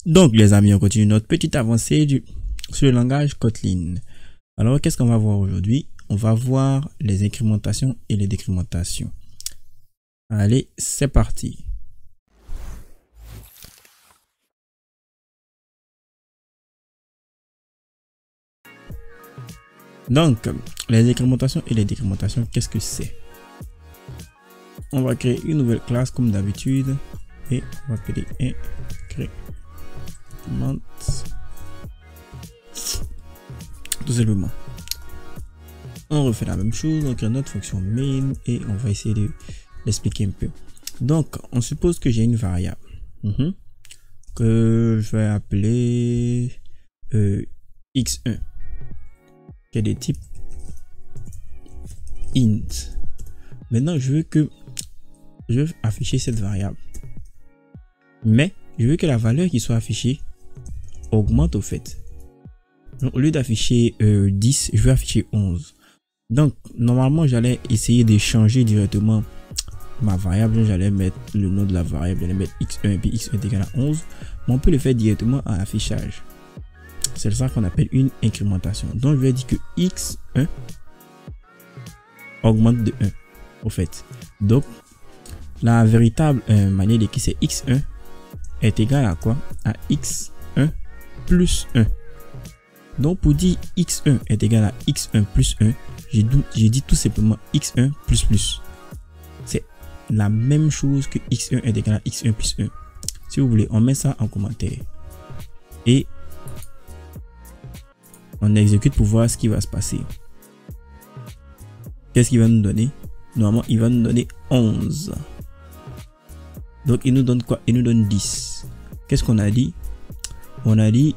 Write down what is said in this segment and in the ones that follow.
Donc les amis, on continue notre petite avancée sur le langage Kotlin. Alors qu'est-ce qu'on va voir aujourd'hui? On va voir les incrémentations et les décrémentations. Allez, c'est parti. Donc, les incrémentations et les décrémentations, qu'est-ce que c'est? On va créer une nouvelle classe comme d'habitude et on va créer incrément tout simplement. On refait la même chose, on crée notre fonction main et on va essayer de l'expliquer un peu. Donc, on suppose que j'ai une variable que je vais appeler x1 qui est de type int. Maintenant, je veux afficher cette variable, mais je veux que la valeur qui soit affichée augmente au fait. Donc, au lieu d'afficher 10, je veux afficher 11. Donc, normalement, j'allais essayer de changer directement ma variable. J'allais mettre le nom de la variable, j'allais mettre x1 et puis x1 est égal à 11. Mais on peut le faire directement à affichage. C'est ça qu'on appelle une incrémentation. Donc, je vais dire que x1 augmente de 1 au fait. Donc, la véritable manière d'écrire c'est x1 est égal à quoi? À x1 plus 1. Donc, pour dire x1 est égal à x1 plus 1, j'ai dit tout simplement x1 plus plus. C'est la même chose que x1 est égal à x1 plus 1. Si vous voulez, on met ça en commentaire. Et on exécute pour voir ce qui va se passer. Qu'est-ce qu'il va nous donner? Normalement, il va nous donner 11. Donc, il nous donne quoi? Il nous donne 10. Qu'est-ce qu'on a dit? On a dit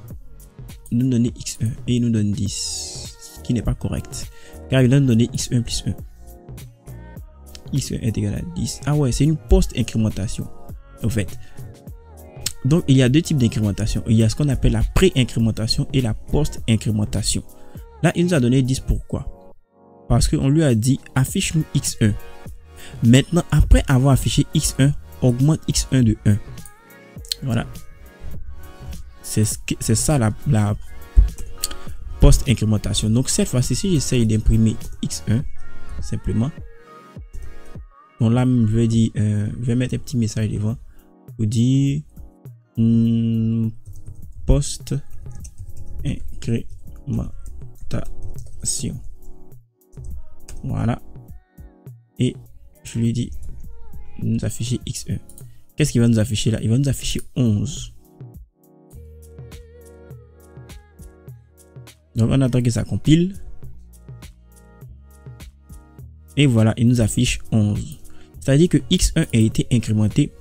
nous donner x1 et il nous donne 10, ce qui n'est pas correct car il va nous donner x1 plus 1. x1 est égal à 10. Ah ouais, c'est une post-incrémentation en fait. Donc il y a deux types d'incrémentation. Il y a ce qu'on appelle la pré-incrémentation et la post-incrémentation. Là il nous a donné 10. Pourquoi? Parce qu'on lui a dit affiche-nous x1. Maintenant après avoir affiché x1, augmente x1 de 1. Voilà. C'est ça la post-incrémentation. Donc cette fois-ci, si j'essaye d'imprimer x1 simplement, donc là je vais dire, je vais mettre un petit message devant pour dire post-incrémentation. Voilà. Et je lui dis nous afficher x1. Qu'est-ce qu'il va nous afficher là? Il va nous afficher 11. Donc on attend que ça compile. Et voilà, il nous affiche 11. C'est-à-dire que x1 a été incrémenté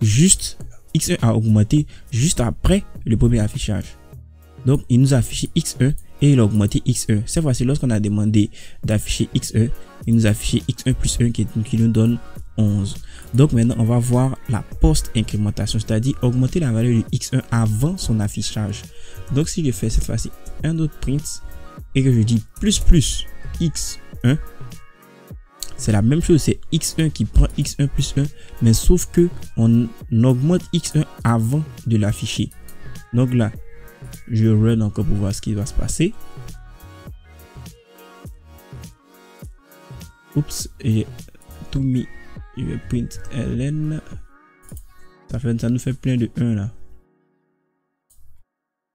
juste, x1 a augmenté juste après le premier affichage. Donc il nous a affiché x1 et il a augmenté x1. Cette fois-ci, lorsqu'on a demandé d'afficher x1, il nous a affiché x1 plus 1 qui nous donne 11. Donc maintenant, on va voir la post-incrémentation, c'est-à-dire augmenter la valeur de x1 avant son affichage. Donc si je fais cette fois-ci un autre print et que je dis plus plus x1, c'est la même chose, c'est x1 qui prend x1 plus 1, mais sauf que on augmente x1 avant de l'afficher. Donc là, je run encore pour voir ce qui va se passer. Oups, j'ai tout mis. Je vais print ln. Ça nous fait plein de 1 là.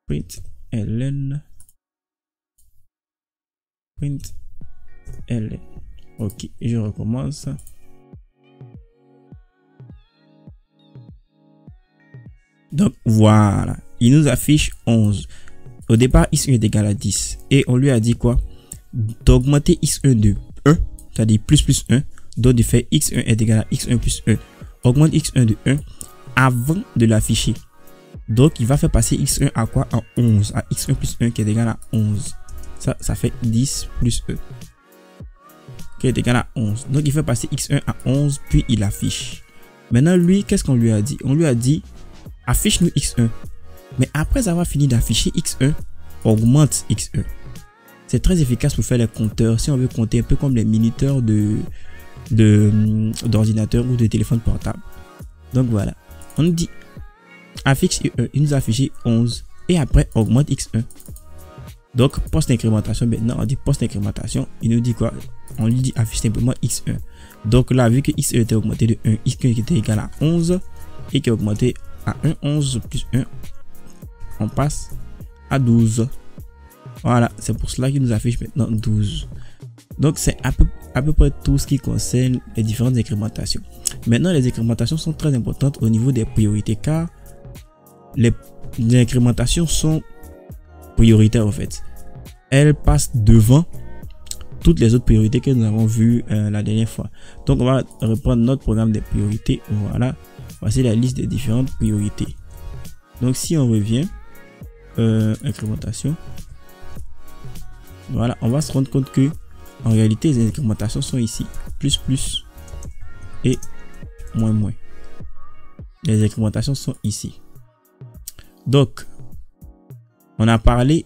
Print ln. Print ln. Ok, je recommence. Donc voilà, il nous affiche 11. Au départ, x1 est égal à 10. Et on lui a dit quoi? D'augmenter x1 de 1, c'est-à-dire plus plus 1. Donc de faire x1 est égal à x1 plus 1. Augmente x1 de 1 avant de l'afficher. Donc il va faire passer x1 à quoi? À 11. À x1 plus 1 qui est égal à 11. Ça fait 10 plus 1. Qui est égal à 11. Donc il fait passer x1 à 11 puis il affiche. Maintenant lui, qu'est-ce qu'on lui a dit? On lui a dit affiche-nous x1. Mais après avoir fini d'afficher x1, augmente x1. C'est très efficace pour faire les compteurs. Si on veut compter un peu comme les minuteurs d'ordinateur ou de téléphone portable. Donc voilà. On dit affiche x1, il nous a affiché 11 et après augmente x1. Donc post-incrémentation, maintenant on dit post-incrémentation, il nous dit quoi? On lui dit affiche simplement x1. Donc là, vu que x1 était augmenté de 1, x1 qui était égal à 11 et qui est augmenté à 1, 11 plus 1, on passe à 12. Voilà, c'est pour cela qu'il nous affiche maintenant 12. Donc c'est à peu près tout ce qui concerne les différentes incrémentations. Maintenant, les incrémentations sont très importantes au niveau des priorités car les incrémentations sont prioritaires en fait. Elles passent devant toutes les autres priorités que nous avons vues la dernière fois. Donc on va reprendre notre programme des priorités. Voilà, voici la liste des différentes priorités. Donc si on revient incrémentation, voilà, on va se rendre compte que en réalité les incrémentations sont ici, plus plus et moins moins. Les incrémentations sont ici. Donc on a parlé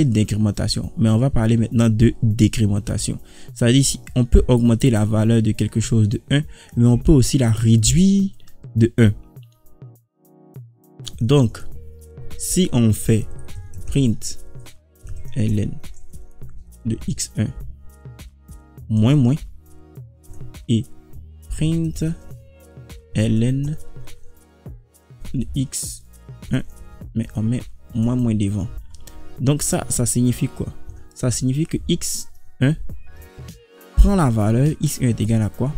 d'incrémentation, mais on va parler maintenant de décrémentation. Ça veut dire si on peut augmenter la valeur de quelque chose de 1, mais on peut aussi la réduire de 1. Donc, si on fait print ln de x1 moins moins et print ln de x1, mais on met moins moins devant. Donc ça signifie quoi? Ça signifie que x1 prend la valeur x1 est égal à quoi?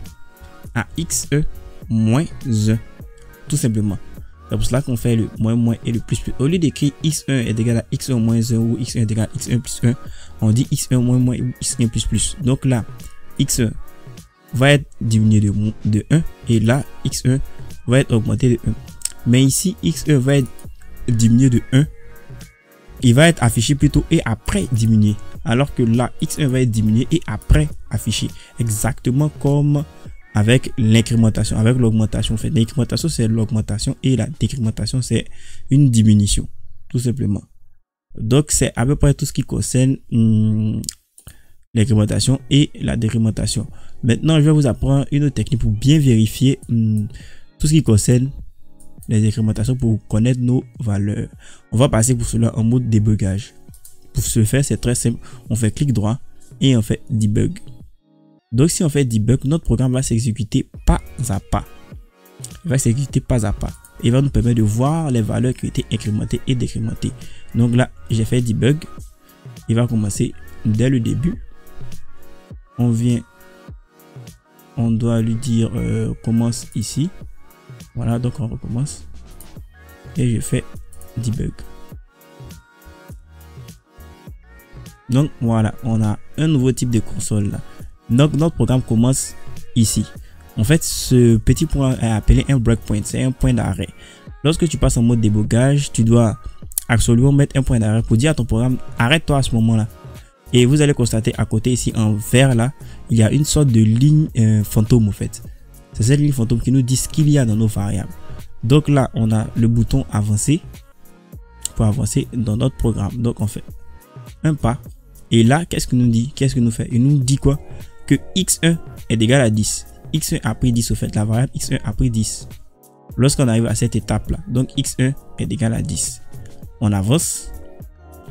À x1 moins 1, tout simplement. C'est pour cela qu'on fait le moins moins et le plus plus. Au lieu d'écrire x1 est égal à x1 moins 1 ou x1 est égal à x1 plus 1, on dit x1 moins moins ou x1 plus plus. Donc là, x1 va être diminué de 1 et là, x1 va être augmenté de 1. Mais ici, x1 va être diminué de 1. Il va être affiché plutôt et après diminué. Alors que là, x1 va être diminué et après affiché. Exactement comme avec l'incrémentation, avec l'augmentation. En fait, l'incrémentation, c'est l'augmentation et la décrémentation, c'est une diminution. Tout simplement. Donc, c'est à peu près tout ce qui concerne l'incrémentation et la décrémentation. Maintenant, je vais vous apprendre une autre technique pour bien vérifier tout ce qui concerne les incrémentations pour connaître nos valeurs. On va passer pour cela en mode débugage. Pour ce faire, c'est très simple. On fait clic droit et on fait debug. Donc si on fait debug, notre programme va s'exécuter pas à pas. Il va s'exécuter pas à pas. Il va nous permettre de voir les valeurs qui ont été incrémentées et décrémentées. Donc là, j'ai fait debug. Il va commencer dès le début. On vient, on doit lui dire commence ici. Voilà, donc on recommence et je fais debug. Donc voilà, on a un nouveau type de console là. Donc notre programme commence ici. En fait, ce petit point est appelé un breakpoint, c'est un point d'arrêt. Lorsque tu passes en mode débogage, tu dois absolument mettre un point d'arrêt pour dire à ton programme arrête-toi à ce moment-là. Et vous allez constater à côté ici en vert là, il y a une sorte de ligne fantôme en fait. C'est cette ligne fantôme qui nous dit ce qu'il y a dans nos variables. Donc là, on a le bouton avancer pour avancer dans notre programme. Donc on fait un pas. Et là, qu'est-ce qu'il nous dit? Qu'est-ce qu'il nous fait? Il nous dit quoi? Que x1 est égal à 10. x1 a pris 10 au fait. La variable x1 a pris 10. Lorsqu'on arrive à cette étape là, donc x1 est égal à 10. On avance.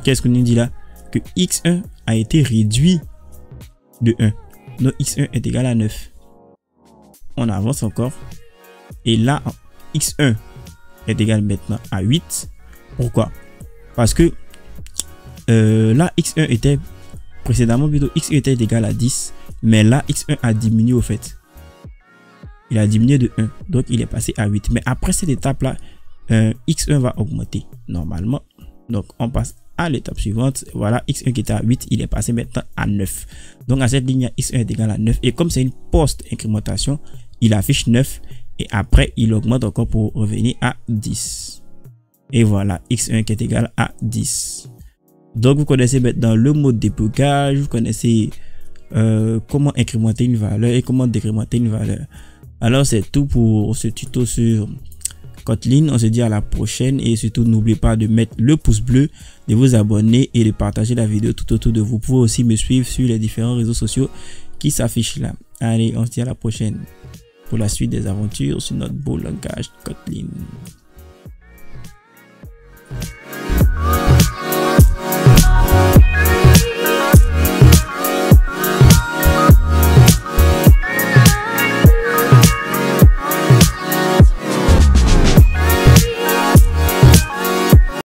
Qu'est-ce qu'il nous dit là? Que x1 a été réduit de 1. Donc x1 est égal à 9. On avance encore. Et là, x1 est égal maintenant à 8. Pourquoi? Parce que là, x1 était précédemment plutôt x1 était égal à 10. Mais là, x1 a diminué au fait. Il a diminué de 1. Donc, il est passé à 8. Mais après cette étape-là, x1 va augmenter normalement. Donc, on passe à l'étape suivante. Voilà, x1 qui était à 8, il est passé maintenant à 9. Donc, à cette ligne, x1 est égal à 9. Et comme c'est une post-incrémentation, il affiche 9 et après il augmente encore pour revenir à 10. Et voilà, x1 qui est égal à 10. Donc vous connaissez maintenant le mode débogage, vous connaissez comment incrémenter une valeur et comment décrémenter une valeur. Alors c'est tout pour ce tuto sur Kotlin. On se dit à la prochaine et surtout n'oubliez pas de mettre le pouce bleu, de vous abonner et de partager la vidéo tout autour de vous. Vous pouvez aussi me suivre sur les différents réseaux sociaux qui s'affichent là. Allez, on se dit à la prochaine. pour la suite des aventures sur notre beau langage Kotlin.